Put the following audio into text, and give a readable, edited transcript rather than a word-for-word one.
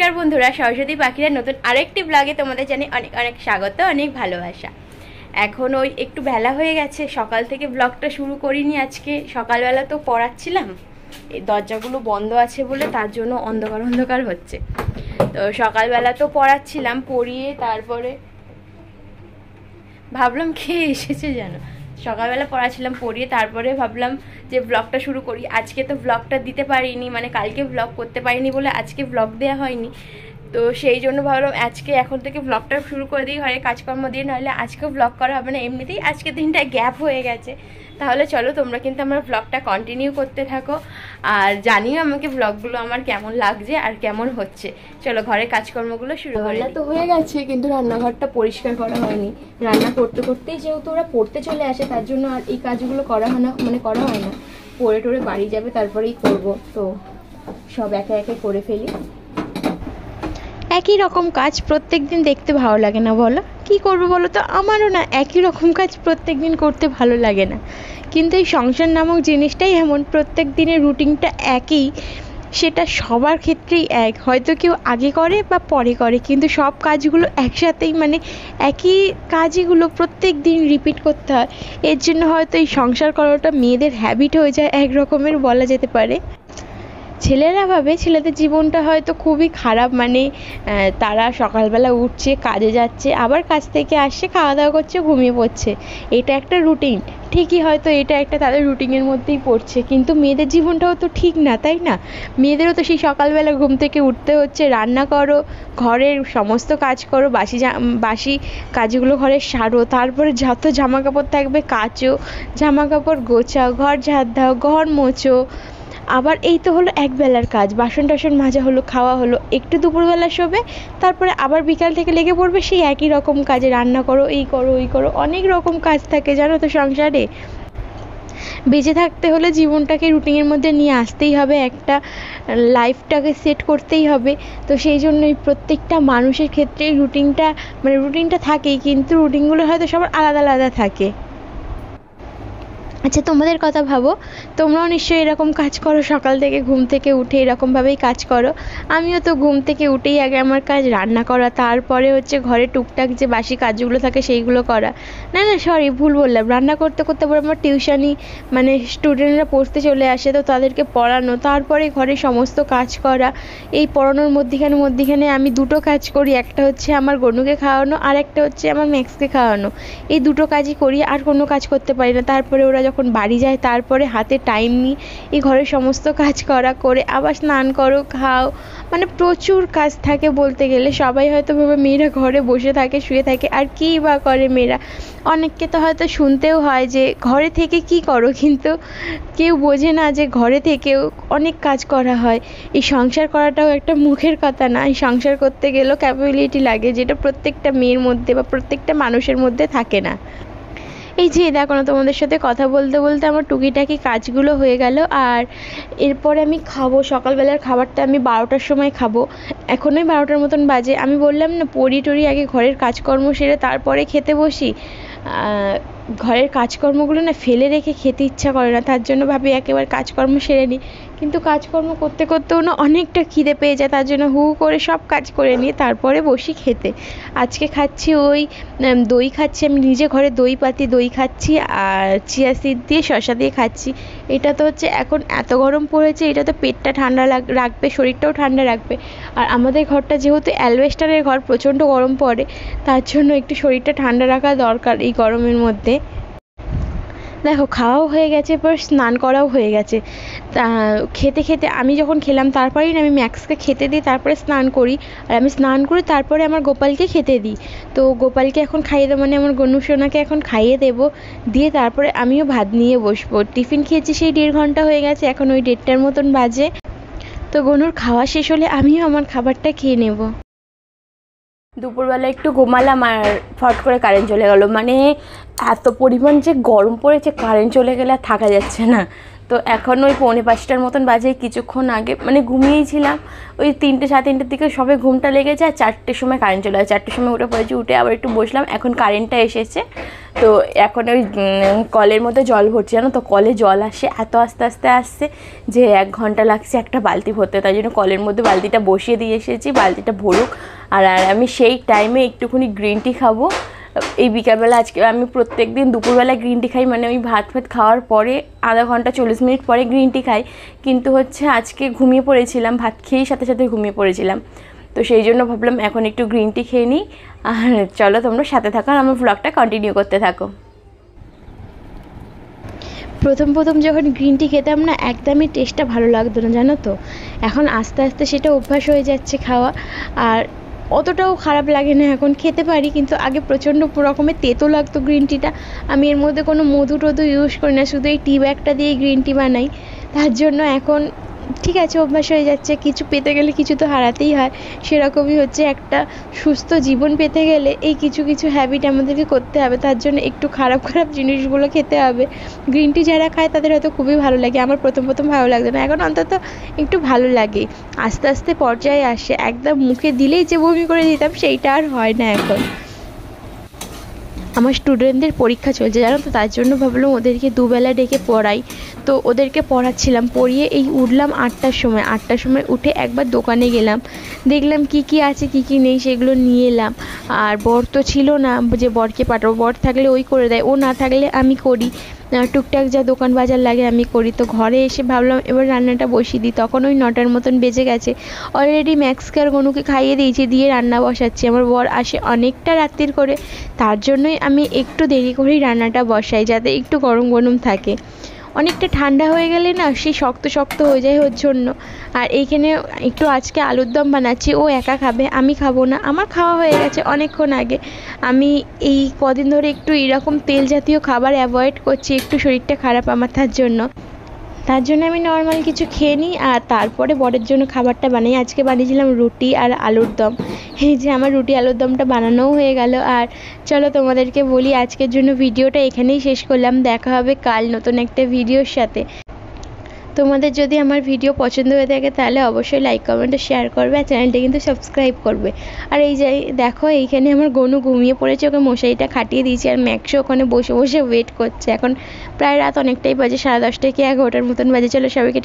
নমস্কার বন্ধুরা, সরস্বতী পাখিরা নতুন আরেকটি ব্লগে তোমাদের জানি অনেক অনেক স্বাগত, অনেক ভালোবাসা। এখন ওই একটু বেলা হয়ে গেছে, সকাল থেকে ব্লগটা শুরু করিনি। আজকে সকালবেলা তো পড়াচ্ছিলাম, এই দরজাগুলো বন্ধ আছে বলে তার জন্য অন্ধকার অন্ধকার হচ্ছে। তো সকালবেলা তো পড়াচ্ছিলাম, পড়িয়ে তারপরে ভাবলাম খেয়ে এসেছে যেন, সকালবেলা পড়াচ্ছিলাম, পড়িয়ে তারপরে ভাবলাম যে ব্লগটা শুরু করি। আজকে তো ব্লগটা দিতে পারিনি, মানে কালকে ব্লগ করতে পারিনি বলে আজকে ব্লগ দেওয়া হয়নি। তো সেই জন্য ভাবলাম আজকে এখন থেকে ব্লগটা শুরু করে দিই ঘরে কাজকর্ম দিয়ে, নাহলে আজকেও ব্লগ করা হবে না। এমনিতেই আজকে দিনটা গ্যাপ হয়ে গেছে। তাহলে চলো তোমরা কিন্তু আমার ব্লগটা কন্টিনিউ করতে থাকো, আর জানিও আমাকে ব্লগগুলো আমার কেমন লাগছে আর কেমন হচ্ছে। চলো ঘরের কাজকর্মগুলো শুরু করি। রান্না তো হয়ে গেছে, কিন্তু রান্নাঘরটা পরিষ্কার করা হয়নি। রান্না করতে করতেই যেহেতু ওরা পড়তে চলে আসে, তার জন্য আর এই কাজগুলো করা হয় না, মানে করা হয় না। পড়ে টড়ে বাড়ি যাবে তারপরেই করব, তো সব একে একে করে ফেলি। একই রকম কাজ প্রত্যেক দিন দেখতে ভালো লাগে না বলো? কি করবো বলো তো, আমারও না একই রকম কাজ প্রত্যেক দিন করতে ভালো লাগে না। কিন্তু এই সংসার নামক জিনিসটাই এমন, প্রত্যেক দিনের রুটিনটা একই, সেটা সবার ক্ষেত্রেই এক। হয়তো কেউ আগে করে বা পরে করে, কিন্তু সব কাজগুলো একসাথেই, মানে একই কাজগুলো প্রত্যেক দিন রিপিট করতে হয়। এর জন্য হয়তো এই সংসার করাটা মেয়েদের হ্যাবিট হয়ে যায় এক রকমের, বলা যেতে পারে। ছেলেরা ভাবে ছেলেদের জীবনটা হয়তো খুবই খারাপ, মানে তারা সকালবেলা উঠছে, কাজে যাচ্ছে, আবার কাজ থেকে আসছে, খাওয়া দাওয়া করছে, ঘুমিয়ে পড়ছে, এটা একটা রুটিন। ঠিকই, হয়তো এটা একটা তাদের রুটিনের মধ্যেই পড়ছে, কিন্তু মেয়েদের জীবনটাও তো ঠিক না, তাই না? মেয়েদেরও তো সেই সকালবেলা ঘুম থেকে উঠতে হচ্ছে, রান্না করো, ঘরের সমস্ত কাজ করো, বাসি কাজগুলো ঘরের সারো, তারপরে যত জামা কাপড় থাকবে কাচো, জামা কাপড় গোছাও, ঘর ঝাড় দাও, ঘর মোছো। আবার এই তো হলো এক বেলার কাজ, বাসন টাসন মাজা হলো, খাওয়া হলো, একটু দুপুরবেলা শোবে, তারপরে আবার বিকাল থেকে লেগে পড়বে সেই একই রকম কাজে, রান্না করো, এই করো, ওই করো। অনেক রকম কাজ থাকে জানো তো সংসারে। বেঁচে থাকতে হলে জীবনটাকে রুটিনের মধ্যে নিয়ে আসতেই হবে, একটা লাইফটাকে সেট করতেই হবে। তো সেই জন্যই প্রত্যেকটা মানুষের ক্ষেত্রে রুটিনটা থাকেই, কিন্তু রুটিনগুলো হয়তো সবার আলাদা আলাদা থাকে। আচ্ছা, তোমাদের কথা ভাবো, তোমরাও নিশ্চয়ই এরকম কাজ করো, সকাল থেকে ঘুম থেকে উঠে এরকমভাবেই কাজ করো। আমিও তো ঘুম থেকে উঠেই আগে আমার কাজ রান্না করা, তারপরে হচ্ছে ঘরে টুকটাক যে বাসি কাজগুলো থাকে সেইগুলো করা। না না, সরি, ভুল বললাম, রান্না করতে করতে পরে আমার টিউশনি, মানে স্টুডেন্টরা পড়তে চলে আসে, তো তাদেরকে পড়ানো, তারপরে ঘরে সমস্ত কাজ করা। এই পড়ানোর মধ্যিখানে আমি দুটো কাজ করি, একটা হচ্ছে আমার গনুকে খাওয়ানো, আর একটা হচ্ছে আমার ম্যাক্সকে খাওয়ানো। এই দুটো কাজই করি, আর কোনো কাজ করতে পারি না। তারপরে ওরা যখন বাড়ি যায়, তারপরে হাতে টাইম নিই এই ঘরের সমস্ত কাজ করে আবার স্নান করো, খাও, মানে প্রচুর কাজ থাকে বলতে গেলে। সবাই হয়তো ভাবে মেয়েরা ঘরে বসে থাকে, শুয়ে থাকে, আর কী বা করে মেয়েরা। অনেককে তো হয়তো শুনতেও হয় যে ঘরে থেকে কি করো, কিন্তু কেউ বোঝে না যে ঘরে থেকেও অনেক কাজ করা হয়। এই সংসার করাটাও একটা মুখের কথা না, এই সংসার করতে গেলেও ক্যাপাবিলিটি লাগে, যেটা প্রত্যেকটা মেয়ের মধ্যে বা প্রত্যেকটা মানুষের মধ্যে থাকে না। এই যে দেখো না, তোমাদের সাথে কথা বলতে বলতে আমার টুকিটাকি কাজগুলো হয়ে গেল। আর এরপরে আমি খাবো, সকালবেলার খাবারটা আমি 12টার সময় খাবো। এখনই 12টার মতন বাজে। আমি বললাম না, পড়ি টড়ি আগে ঘরের কাজকর্ম সেরে তারপরে খেতে বসি। ঘরের কাজকর্মগুলো না ফেলে রেখে খেতে ইচ্ছা করে না, তার জন্য ভাবি একেবারে কাজকর্ম সেরে নিই। কিন্তু কাজকর্ম করতে করতেও না অনেকটা খিদে পেয়ে যায়, তার জন্য হু করে সব কাজ করে নিয়ে তারপরে বসি খেতে। আজকে খাচ্ছি ওই দই খাচ্ছি, আমি নিজে ঘরে দই পাতি দই খাচ্ছি, আর চিয়া সিড দিয়ে শসা দিয়ে খাচ্ছি। এটা তো হচ্ছে এখন এত গরম পড়েছে, এটা তো পেটটা ঠান্ডা রাখবে, শরীরটাও ঠান্ডা রাখবে। আর আমাদের ঘরটা যেহেতু অ্যালবেস্টারের ঘর, প্রচণ্ড গরম পড়ে, তার জন্য একটু শরীরটা ঠান্ডা রাখা দরকার এই গরমের মধ্যে। দেখো, খাওয়াও হয়ে গেছে, এরপর স্নান করাও হয়ে গেছে। তা খেতে খেতে আমি যখন খেলাম তারপরেই আমি ম্যাক্সকে খেতে দিই, তারপরে স্নান করি। আর আমি স্নান করে তারপরে আমার গোপালকে খেতে দিই। তো গোপালকে এখন খাইয়ে দেবো, মানে আমার গনু সোনাকে এখন খাইয়ে দেবো, দিয়ে তারপরে আমিও ভাত নিয়ে বসবো। টিফিন খেয়েছি সেই 1.5 ঘন্টা হয়ে গেছে, এখন ওই 1:30টার মতন বাজে। তো গনুর খাওয়া শেষ হলে আমিও আমার খাবারটা খেয়ে নেব। দুপুরবেলা একটু ঘুমালাম, আর ফট করে কারেন্ট চলে গেল। মানে এত পরিমাণ যে গরম পড়েছে, কারেন্ট চলে গেলে আর থাকা যাচ্ছে না। তো এখন ওই 4:45টার মতন বাজে, কিছুক্ষণ আগে মানে ঘুমিয়েই ছিলাম, ওই 3টে সাড়ে 3টের দিকে সবে ঘুমটা লেগেছে, আর 4টের সময় কারেন্ট চলে যায়। 4টের সময় উঠে পড়েছি, উঠে আবার একটু বসলাম, এখন কারেন্টটা এসেছে। তো এখন ওই কলের মধ্যে জল ভরছি, জানো তো কলে জল আসে এত আস্তে আস্তে আসছে যে 1 ঘন্টা লাগছে একটা বালতি ভরতে, তাই জন্য কলের মধ্যে বালতিটা বসিয়ে দিয়ে এসেছি, বালতিটা ভরুক। আর আমি সেই টাইমে একটুখানি গ্রিন টি খাবো এই বিকালবেলা। আজকে আমি প্রত্যেক দিন দুপুরবেলা গ্রিন টি খাই, মানে ওই ভাত খাওয়ার পরে আধা ঘন্টা 40 মিনিট পরে গ্রিন টি খাই, কিন্তু হচ্ছে আজকে ঘুমিয়ে পড়েছিলাম, ভাত খেয়েই সাথে সাথে ঘুমিয়ে পড়েছিলাম। তো সেই জন্য ভাবলাম এখন একটু গ্রিন টি খেয়ে নিই। আর চলো তোমরা সাথে থাকো, আর আমার ব্লগটা কন্টিনিউ করতে থাকো। প্রথম যখন গ্রিন টি খেতাম না, একদমই টেস্টটা ভালো লাগতো না, জানো তো। এখন আস্তে আস্তে সেটা অভ্যাস হয়ে যাচ্ছে খাওয়া, আর অতটাও খারাপ লাগে না, এখন খেতে পারি। কিন্তু আগে প্রচণ্ড রকমের তেতো লাগতো গ্রিন টিটা। আমি এর মধ্যে কোনো মধু টধু ইউজ করি না, শুধু এই টি ব্যাগটা দিয়েই গ্রিন টি বানাই। তার জন্য এখন ঠিক আছে, অভ্যাস হয়ে যাচ্ছে। কিছু পেতে গেলে কিছু তো হারাতেই হয়, সেরকমই হচ্ছে একটা সুস্থ জীবন পেতে গেলে এই কিছু কিছু হ্যাবিট আমাদেরকে করতে হবে। তার জন্য একটু খারাপ জিনিসগুলো খেতে হবে। গ্রিন টি যারা খায় তাদের হয়তো খুবই ভালো লাগে, আমার প্রথম ভালো লাগতো না, এখন অন্তত একটু ভালো লাগে। আস্তে আস্তে পর্যায়ে আসে, একদম মুখে দিলেই যে বমি করে দিতাম সেইটা আর হয় না এখন। আমার স্টুডেন্টদের পরীক্ষা চলছে, জানো তো, তার জন্য ভাবলাম ওদেরকে দুবেলা ডেকে পড়াই। তো ওদেরকে পড়াচ্ছিলাম, পড়িয়ে এই উঠলাম 8টার সময়। 8টার সময় উঠে একবার দোকানে গেলাম, দেখলাম কি আছে কি নেই সেগুলো নিয়ে এলাম। আর বর তো ছিল না যে বরকে পাঠাবো, বর থাকলে ওই করে দেয়, ও না থাকলে আমি করি, টুকটাক যা দোকান বাজার লাগে আমি করি। তো ঘরে এসে ভাবলাম এবার রান্নাটা বসিয়ে দিই, তখন ওই 9টার মতন বেজে গেছে। অলরেডি ম্যাক্সকে আর গনুকে খাইয়ে দিয়েছি, দিয়ে রান্না বসাচ্ছি। আমার বর আসে অনেকটা রাত্রির করে, তার জন্যই আমি একটু দেরি করেই রান্নাটা বসাই, যাতে একটু গরম থাকে। অনেকটা ঠান্ডা হয়ে গেলে না সেই শক্ত হয়ে যায় ওর জন্য। আর এইখানে একটু আজকে আলুর দম বানাচ্ছি, ও একা খাবে, আমি খাবো না, আমার খাওয়া হয়ে গেছে অনেকক্ষণ আগে। আমি এই কদিন ধরে একটু এরকম তেল জাতীয় খাবার অ্যাভয়েড করছি, একটু শরীরটা খারাপ আমার, তার জন্য আমি নর্মাল কিছু খেয়ে নিই, আর তারপরে বরের জন্য খাবারটা বানাই। আজকে বানিয়েছিলাম রুটি আর আলুর দম। এই যে আমার রুটি আলুর দমটা বানানোও হয়ে গেল। আর চলো তোমাদেরকে বলি, আজকের জন্য ভিডিওটা এখানেই শেষ করলাম, দেখা হবে কাল নতুন একটা ভিডিওর সাথে। তোমাদের যদি আমার ভিডিও পছন্দ হয়ে থাকে তাহলে অবশ্যই লাইক কমেন্ট ও শেয়ার করবে, আর চ্যানেলটা কিন্তু সাবস্ক্রাইব করবে। আর এই যে দেখো, এইখানে আমার গনু ঘুমিয়ে পড়েছে, ওকে মশারিটা খাটিয়ে দিয়েছি, আর ম্যাক্সও ওখানে বসে ওয়েট করছে। এখন প্রায় রাত অনেকটাই বাজে, 10:30 কি 11টার মতন বাজে। চলো সবাইকে